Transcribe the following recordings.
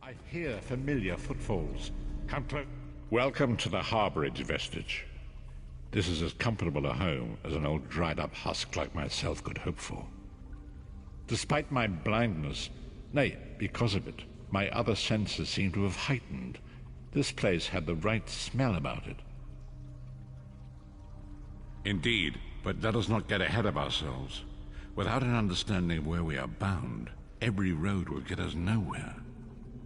I hear familiar footfalls. Come close. Welcome to the Harborage vestige. This is as comfortable a home as an old dried-up husk like myself could hope for. Despite my blindness, nay, because of it, my other senses seem to have heightened. This place had the right smell about it. Indeed, but let us not get ahead of ourselves. Without an understanding of where we are bound, every road will get us nowhere.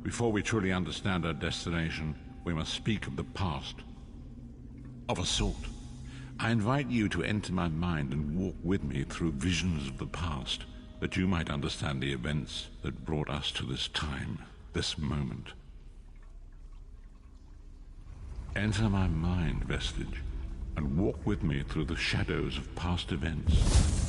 Before we truly understand our destination, we must speak of the past. Of a sort. I invite you to enter my mind and walk with me through visions of the past, that you might understand the events that brought us to this time, this moment. Enter my mind, vestige, and walk with me through the shadows of past events.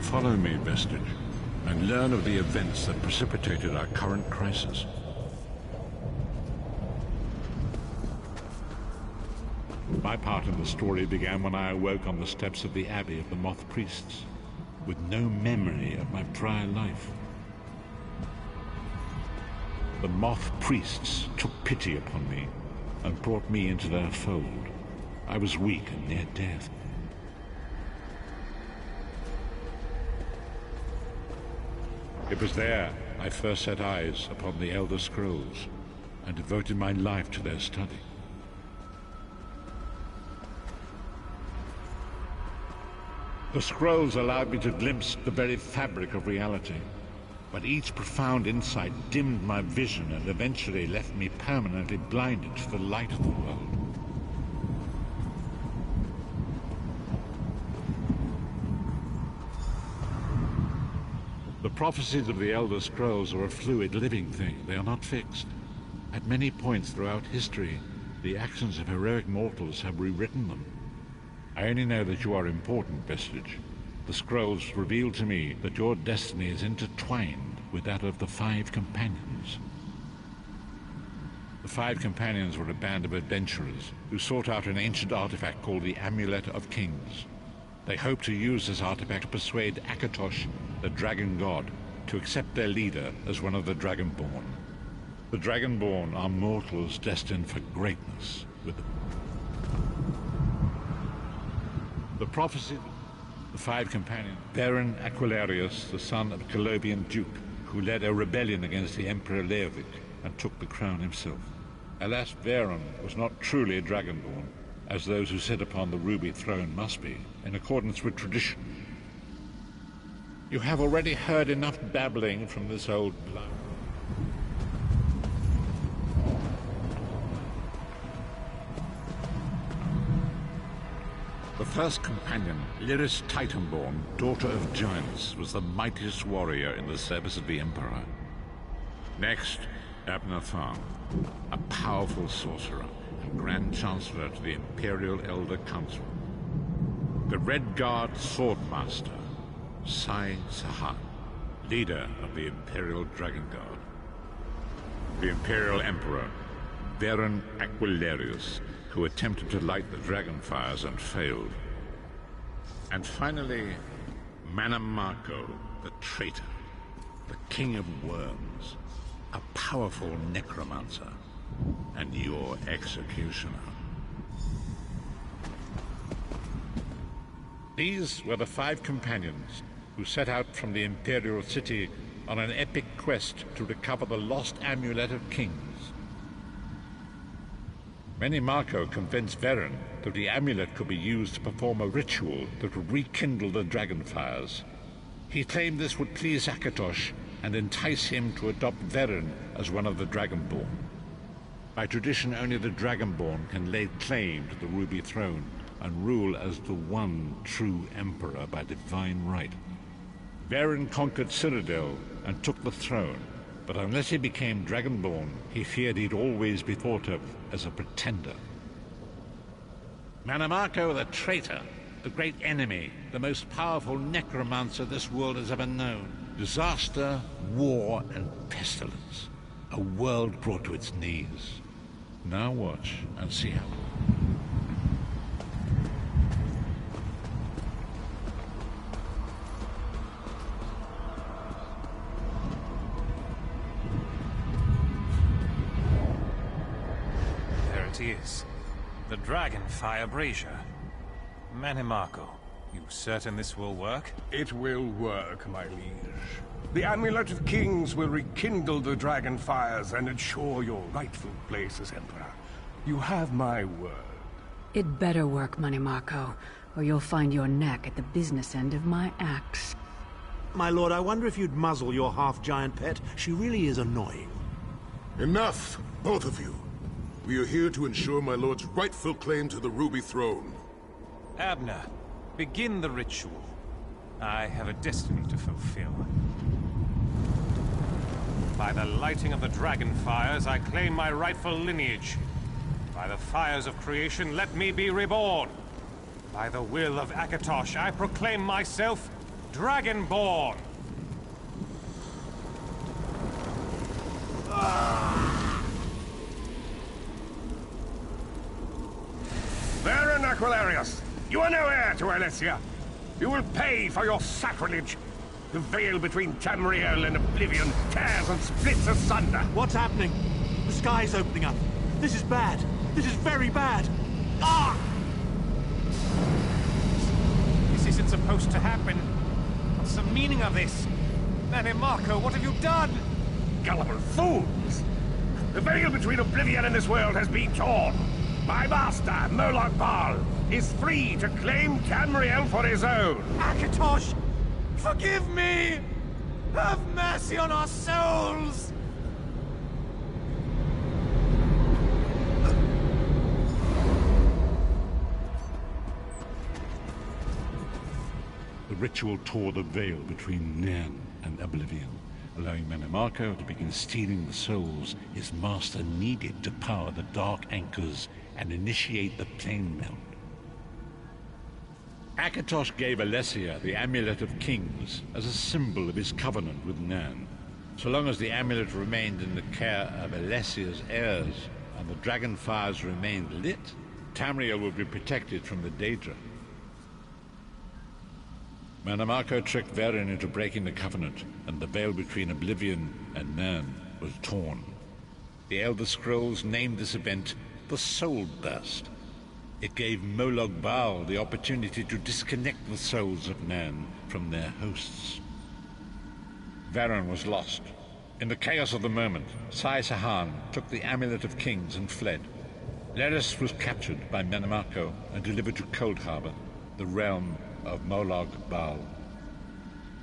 Follow me, vestige, and learn of the events that precipitated our current crisis. My part in the story began when I awoke on the steps of the Abbey of the Moth Priests, with no memory of my prior life. The Moth Priests took pity upon me and brought me into their fold. I was weak and near death. It was there I first set eyes upon the Elder Scrolls and devoted my life to their study. The scrolls allowed me to glimpse the very fabric of reality, but each profound insight dimmed my vision and eventually left me permanently blinded to the light of the world. The prophecies of the Elder Scrolls are a fluid, living thing. They are not fixed. At many points throughout history, the actions of heroic mortals have rewritten them. I only know that you are important, vestige. The scrolls reveal to me that your destiny is intertwined with that of the Five Companions. The Five Companions were a band of adventurers who sought out an ancient artifact called the Amulet of Kings. They hoped to use this artifact to persuade Akatosh, the dragon god, to accept their leader as one of the Dragonborn. The Dragonborn are mortals destined for greatness. With the prophecy, the Five Companions, Baron Aquilarius, the son of a Colobian duke, who led a rebellion against the Emperor Leovic and took the crown himself. Alas, Baron was not truly a Dragonborn, as those who sit upon the ruby throne must be, in accordance with tradition. You have already heard enough babbling from this old blood. The first companion, Lyris Titanborn, daughter of giants, was the mightiest warrior in the service of the Emperor. Next, Abner Farn, a powerful sorcerer and Grand Chancellor to the Imperial Elder Council. The Red Guard Swordmaster, Sai Sahan, leader of the Imperial Dragon Guard. The Imperial Emperor, Baron Aquilarius, who attempted to light the dragon fires and failed. And finally, Manamako, the traitor, the King of Worms, a powerful necromancer, and your executioner. These were the Five Companions who set out from the Imperial City on an epic quest to recover the lost Amulet of Kings. Manamako convinced Veren that the amulet could be used to perform a ritual that would rekindle the dragon fires. He claimed this would please Akatosh and entice him to adopt Veren as one of the Dragonborn. By tradition, only the Dragonborn can lay claim to the Ruby Throne and rule as the one true Emperor by divine right. Veren conquered Cyrodiil and took the throne, but unless he became Dragonborn, he feared he'd always be thought of as a pretender. Manamako the traitor, the great enemy, the most powerful necromancer this world has ever known. Disaster, war, and pestilence. A world brought to its knees. Now watch and see how. There it is. The Dragonfire Brazier. Manimarco, you certain this will work? It will work, my liege. The Amulet of Kings will rekindle the dragon fires and ensure your rightful place as Emperor. You have my word. It better work, Manimarco, or you'll find your neck at the business end of my axe. My lord, I wonder if you'd muzzle your half-giant pet. She really is annoying. Enough, both of you. We are here to ensure my lord's rightful claim to the Ruby Throne. Abner, begin the ritual. I have a destiny to fulfill. By the lighting of the dragon fires, I claim my rightful lineage. By the fires of creation, let me be reborn. By the will of Akatosh, I proclaim myself Dragonborn. Baron Aquilarius, you are no heir to Alessia. You will pay for your sacrilege. The veil between Tamriel and Oblivion tears and splits asunder. What's happening? The sky's opening up. This is bad. This is very bad. Ah! This isn't supposed to happen. What's the meaning of this? Manimarco, what have you done? Gullible fools! The veil between Oblivion and this world has been torn. My master, molag, is free to claim Tamriel for his own. Akatosh! Forgive me! Have mercy on our souls! The ritual tore the veil between Nan and Oblivion, allowing Manimarco to begin stealing the souls his master needed to power the dark anchors and initiate the plane melt. Akatosh gave Alessia the Amulet of Kings as a symbol of his covenant with Nan. So long as the amulet remained in the care of Alessia's heirs and the dragon fires remained lit, Tamriel would be protected from the Daedra. Manimarco tricked Varen into breaking the covenant, and the veil between Oblivion and Nan was torn. The Elder Scrolls named this event the Soul Burst. It gave molag the opportunity to disconnect the souls of Nan from their hosts. Varen was lost. In the chaos of the moment, Sai Sahan took the Amulet of Kings and fled. Leris was captured by Manimarco and delivered to Coldharbour, the realm of molag.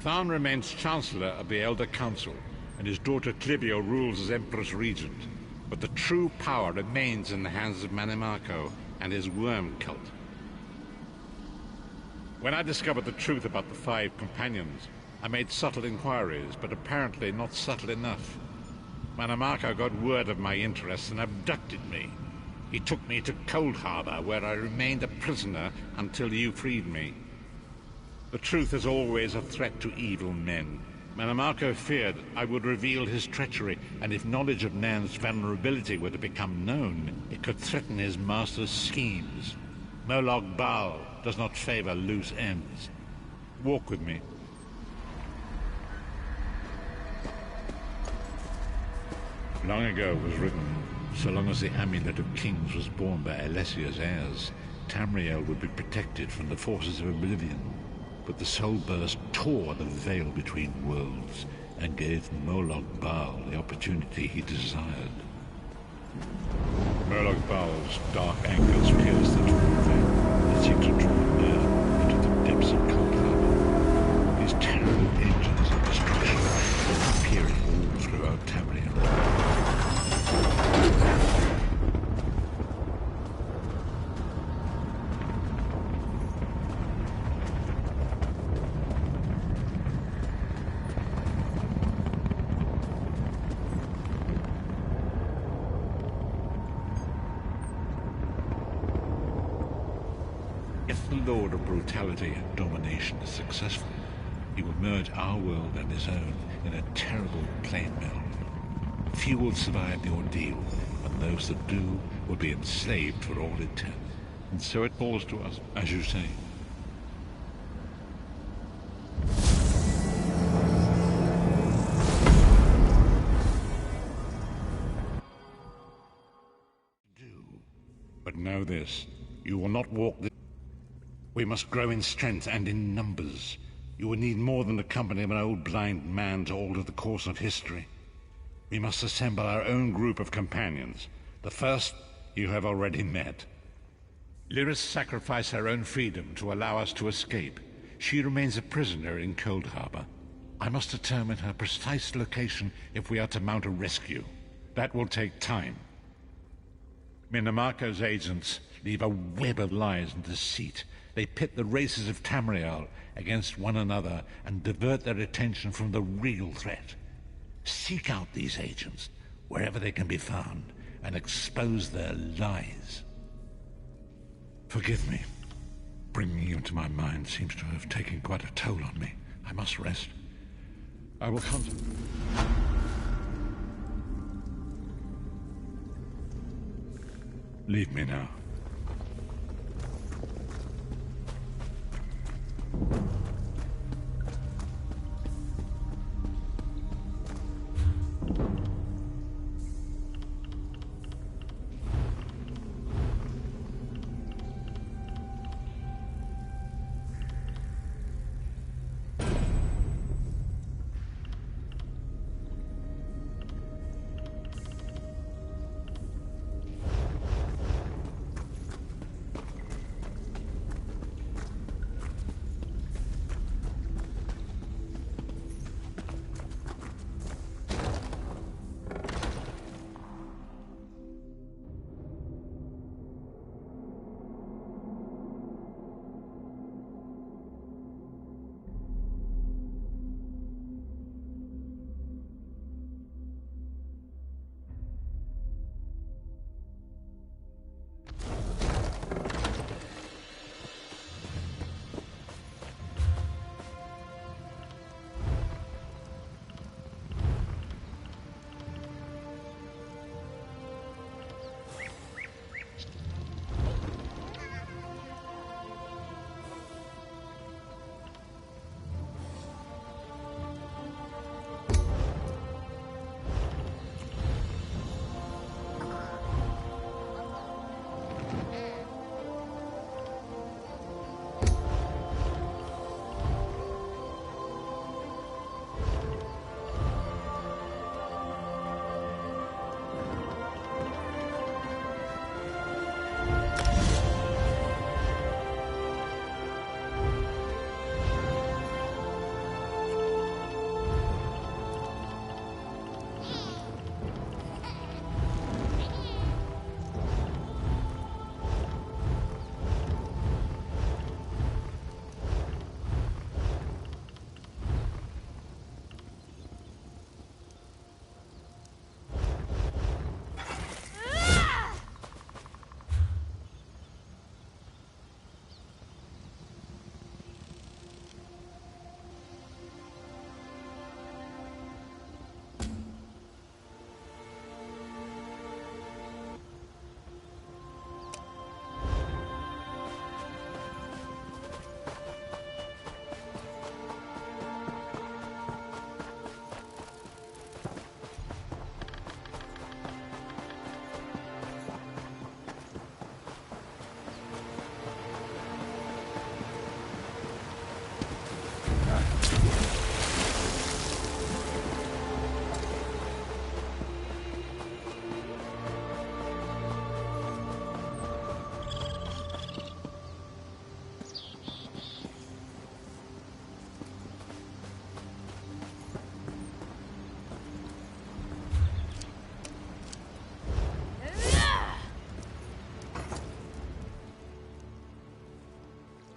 Tharn remains Chancellor of the Elder Council, and his daughter Clivio rules as Empress Regent. But the true power remains in the hands of Manimarco and his worm cult. When I discovered the truth about the 5 companions, I made subtle inquiries, but apparently not subtle enough. Manimarco got word of my interests and abducted me. He took me to Coldharbour, where I remained a prisoner until you freed me. The truth is always a threat to evil men. Manimarco feared I would reveal his treachery, and if knowledge of Nan's vulnerability were to become known, it could threaten his master's schemes. molag does not favor loose ends. Walk with me. Long ago was written, so long as the Amulet of Kings was borne by Alessia's heirs, Tamriel would be protected from the forces of Oblivion. But the Soul Burst tore the veil between worlds and gave molag the opportunity he desired. Molag dark anchors pierced the torn veil and seemed to draw near into the depths of Coldharbour. These terrible engines of destruction were appearing all throughout Tamriel. If the Lord of Brutality and Domination is successful, he will merge our world and his own in a terrible plane meld. Few will survive the ordeal, and those that do will be enslaved for all eternity. And so it falls to us, as you say. But know this, you will not walk this. We must grow in strength and in numbers. You will need more than the company of an old blind man to alter the course of history. We must assemble our own group of companions. The first you have already met. Lyris sacrificed her own freedom to allow us to escape. She remains a prisoner in Coldharbour. I must determine her precise location if we are to mount a rescue. That will take time. Minimarco's agents leave a web of lies and deceit. They pit the races of Tamriel against one another and divert their attention from the real threat. Seek out these agents, wherever they can be found, and expose their lies. Forgive me. Bringing you into my mind seems to have taken quite a toll on me. I must rest. I will Leave me now.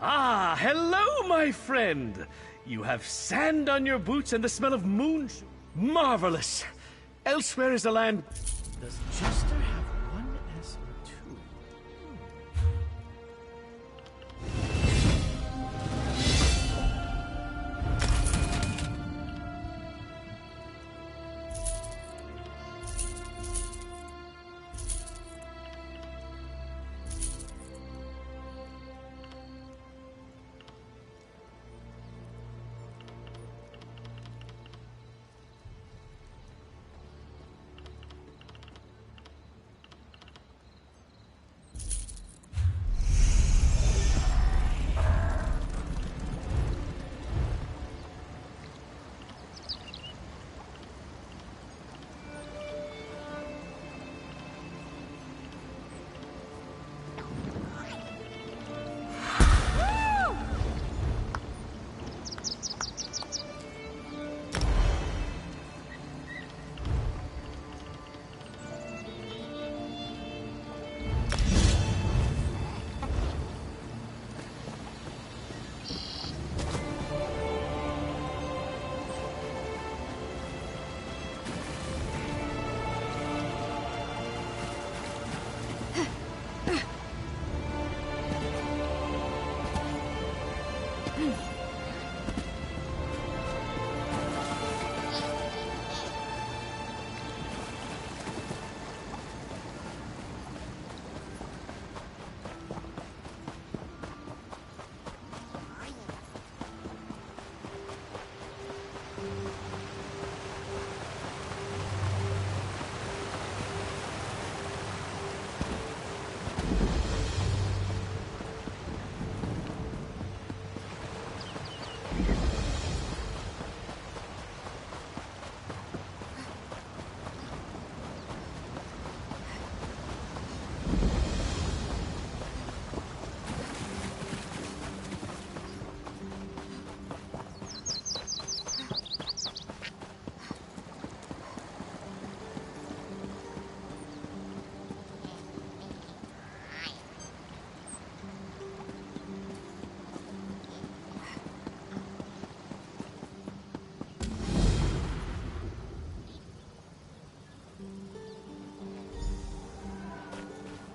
Ah, hello, my friend. You have sand on your boots and the smell of moon. Marvelous. Elsewhere is a land. Does Chester have one S or two?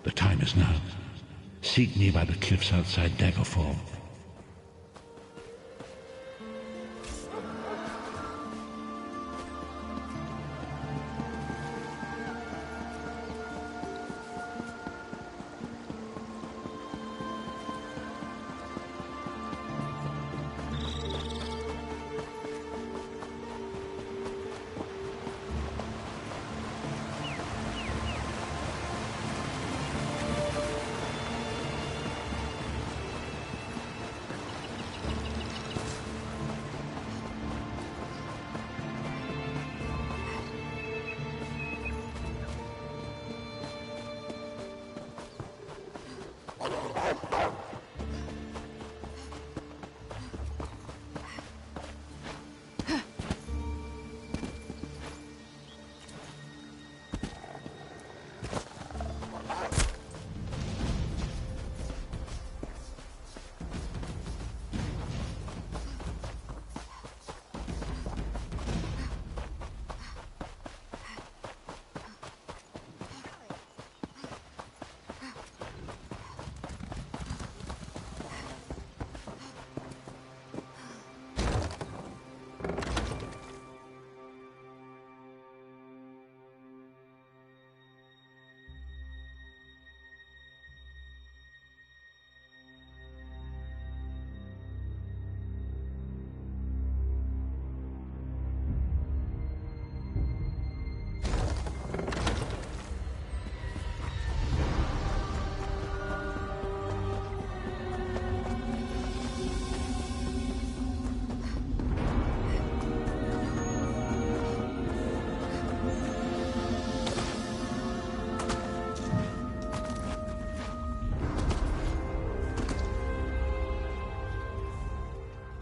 The time is now. Seek me by the cliffs outside Daggerfall.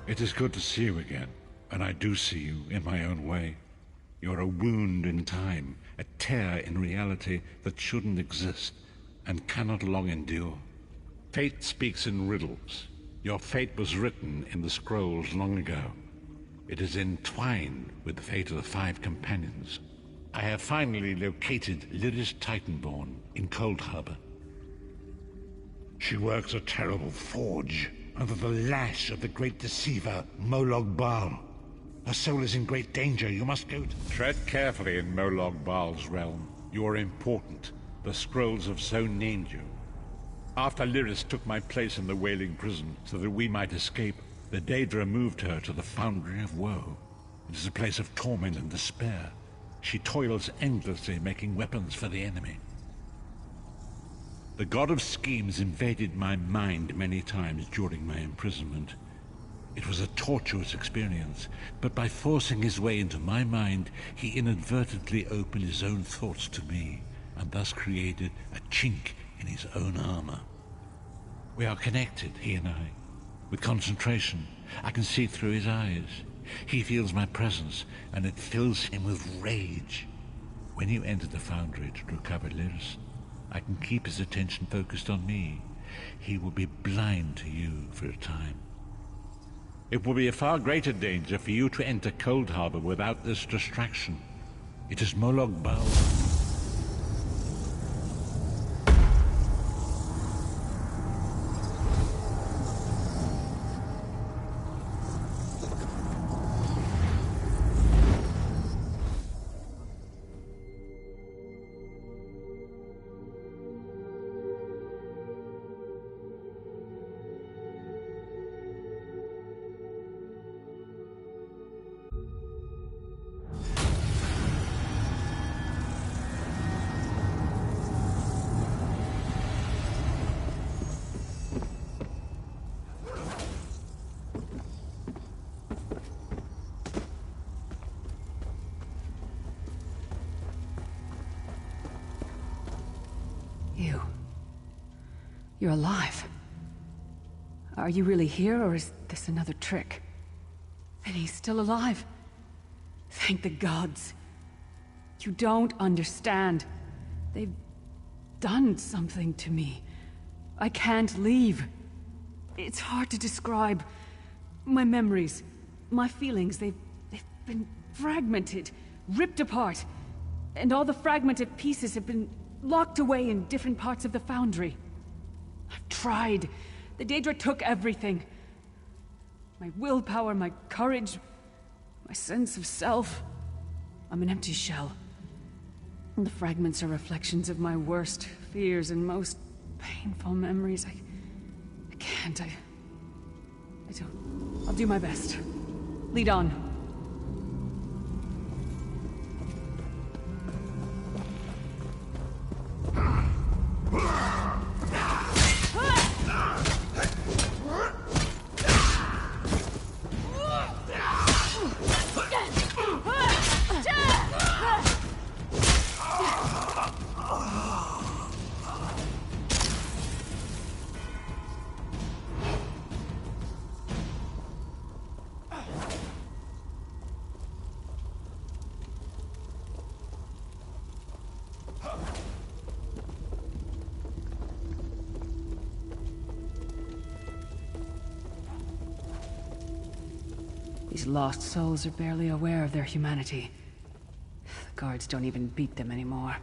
It is good to see you again, and I do see you in my own way. You're a wound in time, a tear in reality that shouldn't exist and cannot long endure. Fate speaks in riddles. Your fate was written in the scrolls long ago. It is entwined with the fate of the 5 companions. I have finally located Lyris Titanborn in Coldharbour. She works a terrible forge under the lash of the great deceiver, molag. Her soul is in great danger. You must go to... Tread carefully in molag realm. You are important. The scrolls have so named you. After Lyris took my place in the Wailing Prison so that we might escape, the Daedra moved her to the Foundry of Woe. It is a place of torment and despair. She toils endlessly making weapons for the enemy. The god of schemes invaded my mind many times during my imprisonment. It was a tortuous experience, but by forcing his way into my mind, he inadvertently opened his own thoughts to me, and thus created a chink in his own armor. We are connected, he and I. With concentration, I can see through his eyes. He feels my presence, and it fills him with rage. When you enter the Foundry to recover Lyris, I can keep his attention focused on me. He will be blind to you for a time. It will be a far greater danger for you to enter Coldharbour without this distraction. It is molag. You're alive. Are you really here, or is this another trick? And he's still alive. Thank the gods. You don't understand. They've done something to me. I can't leave. It's hard to describe. My memories, my feelings, they've been fragmented, ripped apart. And all the fragmented pieces have been locked away in different parts of the Foundry. I've tried. The Daedra took everything. My willpower, my courage, my sense of self. I'm an empty shell. And the fragments are reflections of my worst fears and most painful memories. I can't. I don't. I'll do my best. Lead on. These lost souls are barely aware of their humanity. The guards don't even beat them anymore.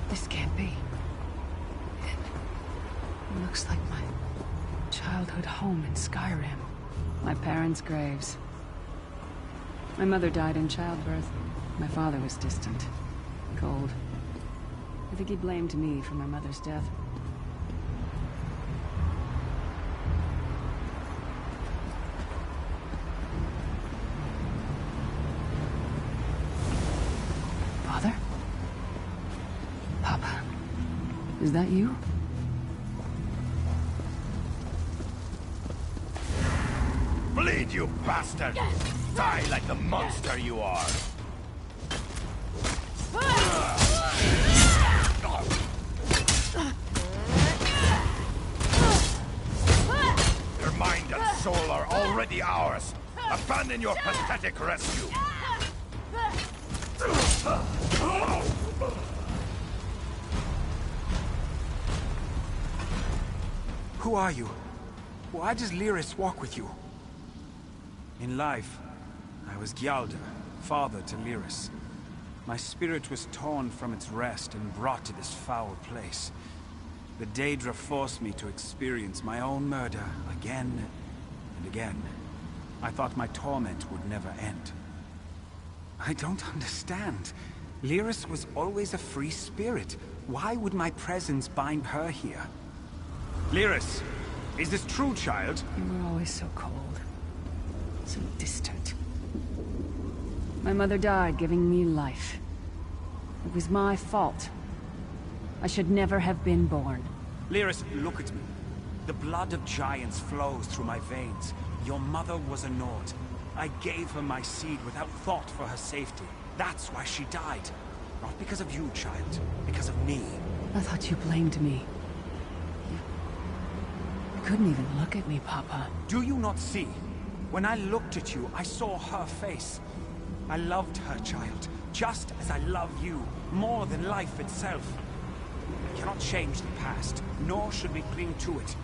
This can't be. It looks like my childhood home in Skyrim. My parents' graves. My mother died in childbirth. My father was distant. Cold. I think he blamed me for my mother's death. Father? Papa? Is that you? Bleed, you bastard! Die like the monster you are! Your mind and soul are already ours! Abandon your pathetic rescue! Who are you? Why does Lyris walk with you? In life, I was Gyalda, father to Lyris. My spirit was torn from its rest and brought to this foul place. The Daedra forced me to experience my own murder again and again. I thought my torment would never end. I don't understand. Lyris was always a free spirit. Why would my presence bind her here? Lyris, is this true, child? You were always so cold. So distant. My mother died giving me life. It was my fault. I should never have been born. Lyris, look at me. The blood of giants flows through my veins. Your mother was a Nord. I gave her my seed without thought for her safety. That's why she died. Not because of you, child. Because of me. I thought you blamed me. You couldn't even look at me, Papa. Do you not see? When I looked at you, I saw her face. I loved her, child, just as I love you, more than life itself. We cannot change the past, nor should we cling to it.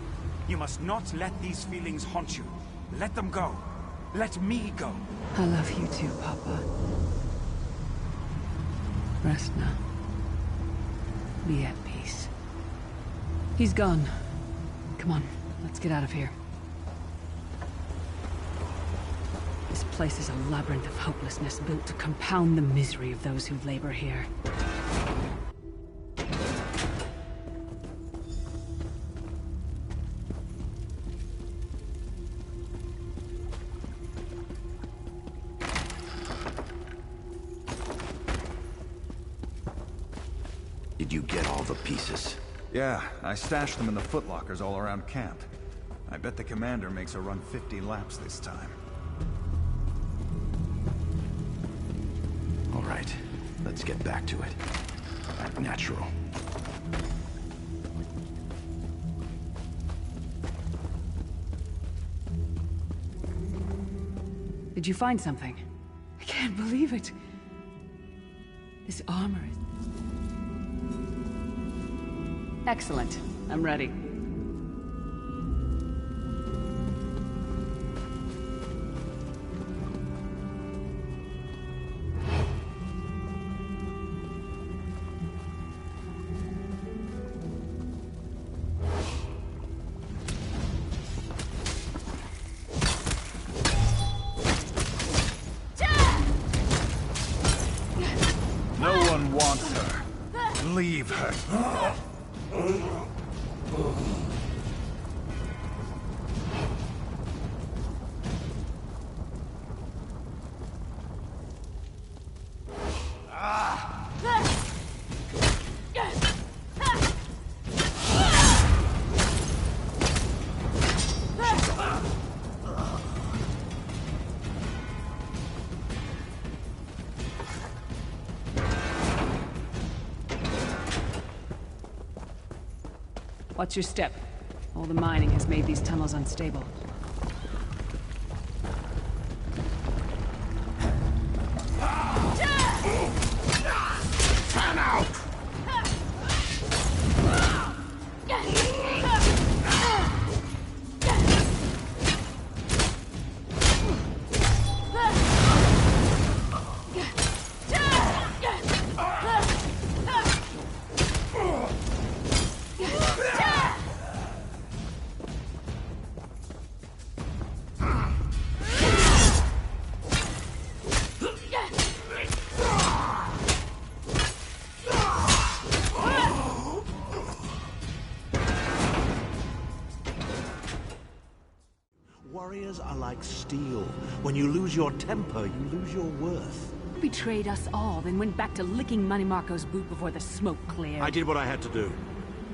You must not let these feelings haunt you. Let them go. Let me go. I love you too, Papa. Rest now. Be at peace. He's gone. Come on, let's get out of here. This place is a labyrinth of hopelessness built to compound the misery of those who labor here. Did you get all the pieces? Yeah, I stashed them in the footlockers all around camp. I bet the commander makes her run 50 laps this time. All right, let's get back to it. Act natural. Did you find something? I can't believe it. This armor is... Excellent. I'm ready. No one wants her. Leave her. Watch your step. All the mining has made these tunnels unstable. Turn out! Warriors are like steel. When you lose your temper, you lose your worth. Betrayed us all, then went back to licking Manny Marco's boot before the smoke cleared. I did what I had to do.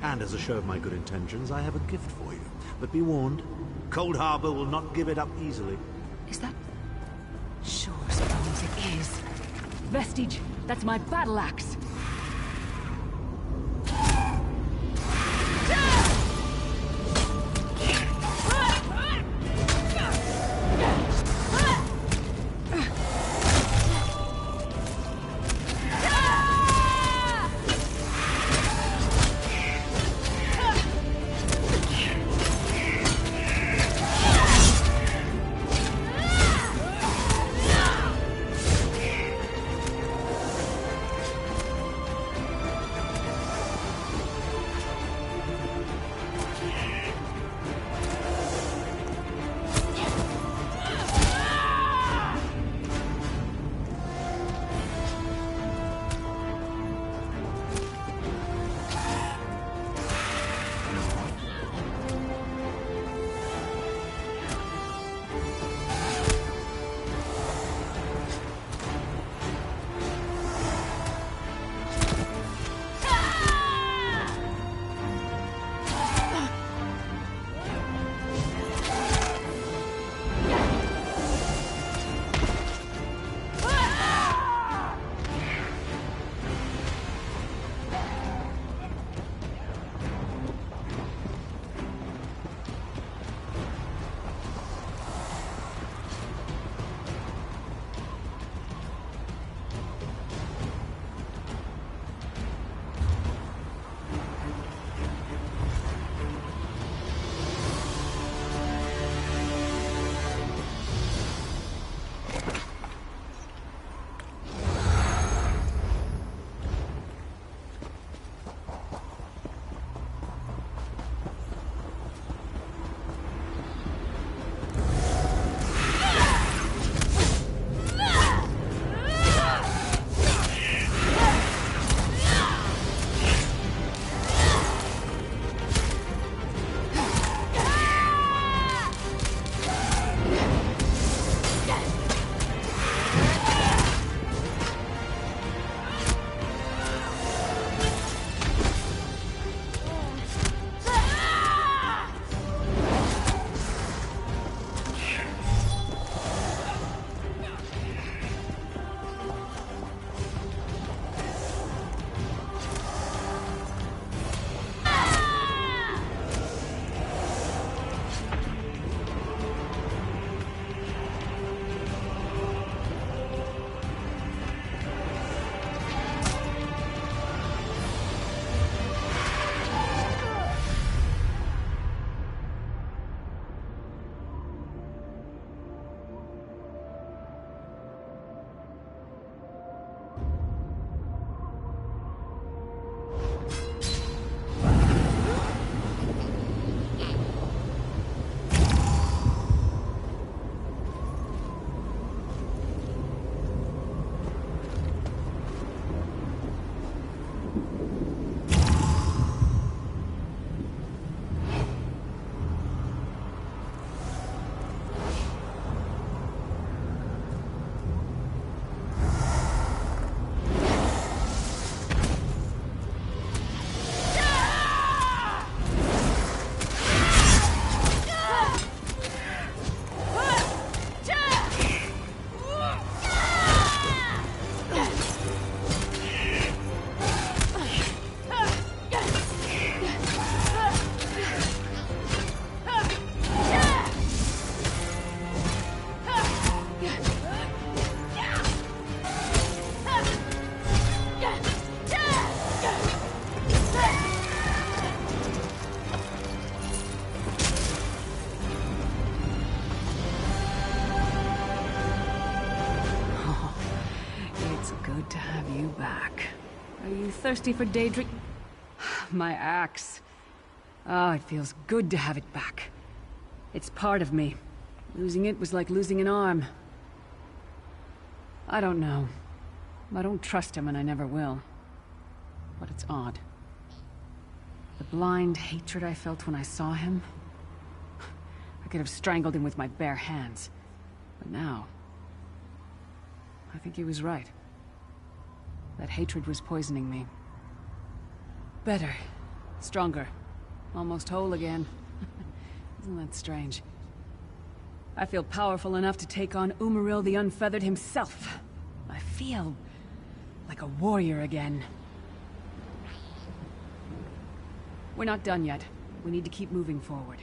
And as a show of my good intentions, I have a gift for you. But be warned, Coldharbour will not give it up easily. Is that... Sure, suppose it is. Vestige, that's my battle axe. to have you back. Are you thirsty for daydream? My axe. Oh, it feels good to have it back. It's part of me. Losing it was like losing an arm. I don't know. I don't trust him and I never will. But it's odd. The blind hatred I felt when I saw him... I could have strangled him with my bare hands. But now... I think he was right. That hatred was poisoning me. Better. Stronger. Almost whole again. Isn't that strange? I feel powerful enough to take on Tamriel the Unfeathered himself. I feel... like a warrior again. We're not done yet. We need to keep moving forward.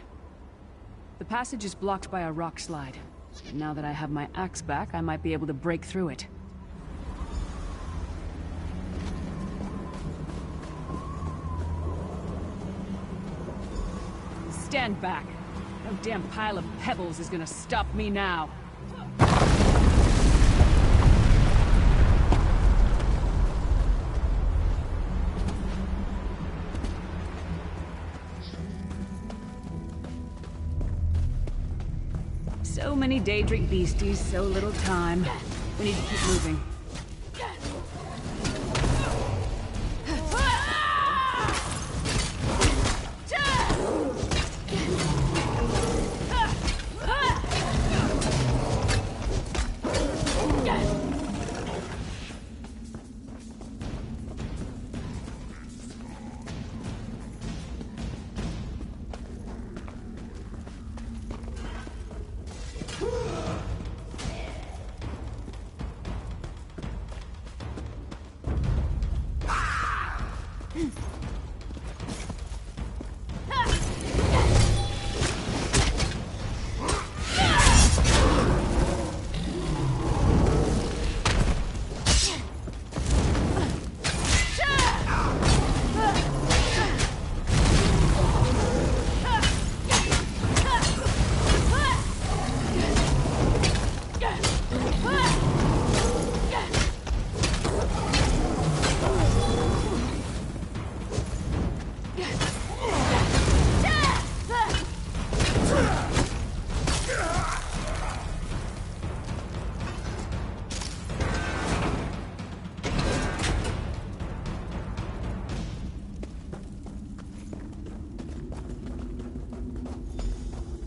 The passage is blocked by a rock slide. And now that I have my axe back, I might be able to break through it. Stand back. No damn pile of pebbles is gonna stop me now. So many Daedric beasties, so little time. We need to keep moving.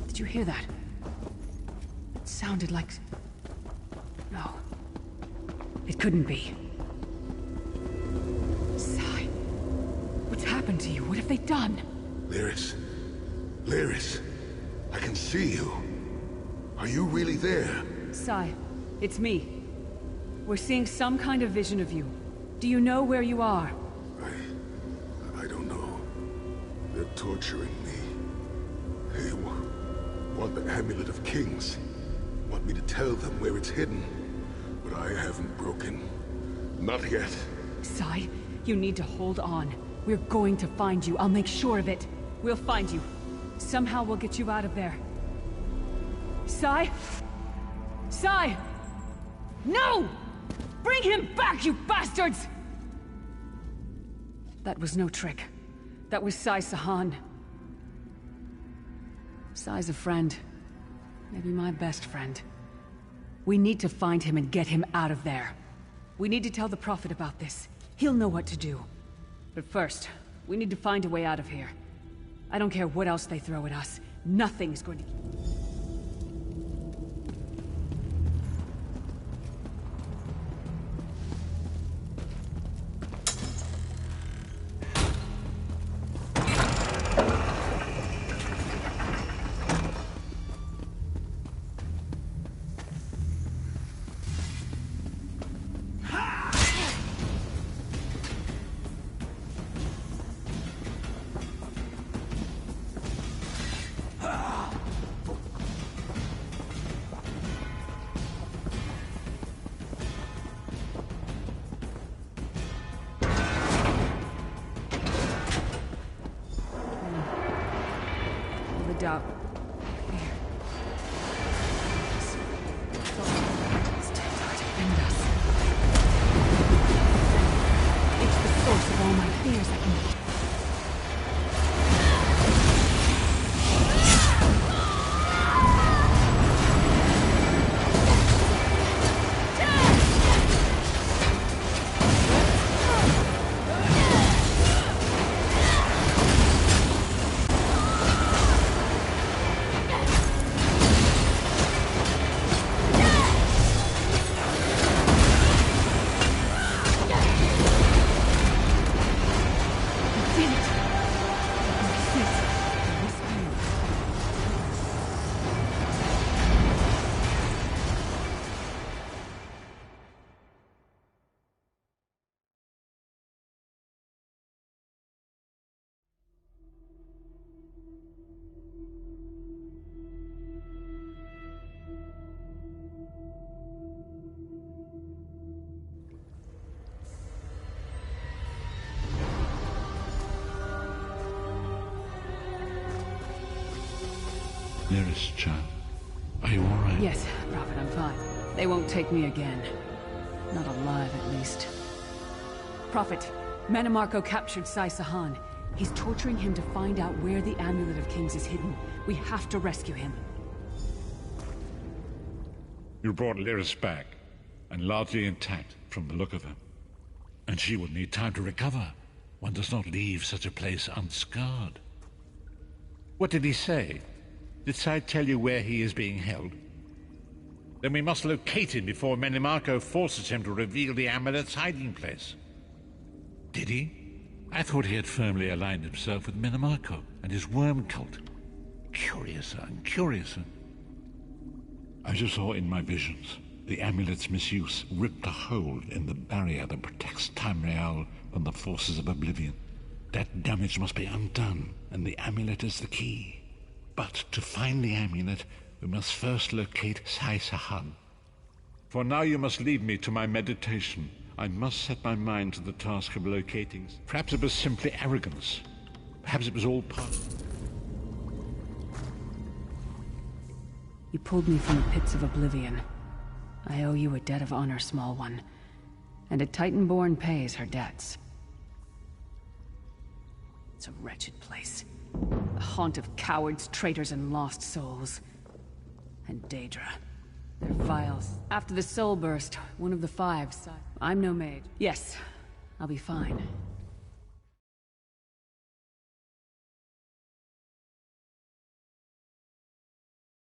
Did you hear that? It sounded like... No. It couldn't be. Sai. What's happened to you? What have they done? Lyris. Lyris. I can see you. Are you really there? Sai, it's me. We're seeing some kind of vision of you. Do you know where you are? I don't know. They're torturing me. They want the Amulet of Kings. Want me to tell them where it's hidden. But I haven't broken. Not yet. Sai, you need to hold on. We're going to find you. I'll make sure of it. We'll find you. Somehow we'll get you out of there. Sai? Sai! No! Bring him back, you bastards! That was no trick. That was Sai Sahan. Sai's a friend. Maybe my best friend. We need to find him and get him out of there. We need to tell the Prophet about this. He'll know what to do. But first, we need to find a way out of here. I don't care what else they throw at us. Nothing's going to... Doubt. Fear. It's too hard to defend us. Lyris, child. Are you all right? Yes, Prophet, I'm fine. They won't take me again. Not alive, at least. Prophet, Manimarco captured Sai Sahan. He's torturing him to find out where the Amulet of Kings is hidden. We have to rescue him. You brought Lyris back, and largely intact from the look of her. And she would need time to recover. One does not leave such a place unscarred. What did he say? Did Sai tell you where he is being held? Then we must locate him before Manimarco forces him to reveal the amulet's hiding place. Did he? I thought he had firmly aligned himself with Manimarco and his worm cult. Curiouser and curiouser. As you saw in my visions, the amulet's misuse ripped a hole in the barrier that protects Tamriel from the forces of oblivion. That damage must be undone, and the amulet is the key. But to find the amulet, we must first locate Sai Sahan. For now you must leave me to my meditation. I must set my mind to the task of locating. Perhaps it was simply arrogance. Perhaps it was all part. You pulled me from the pits of oblivion. I owe you a debt of honor, small one. And a Titanborn pays her debts. It's a wretched place. A haunt of cowards, traitors, and lost souls. And Daedra. They're vials. After the soul burst, one of the five... I'm no maid. Yes, I'll be fine.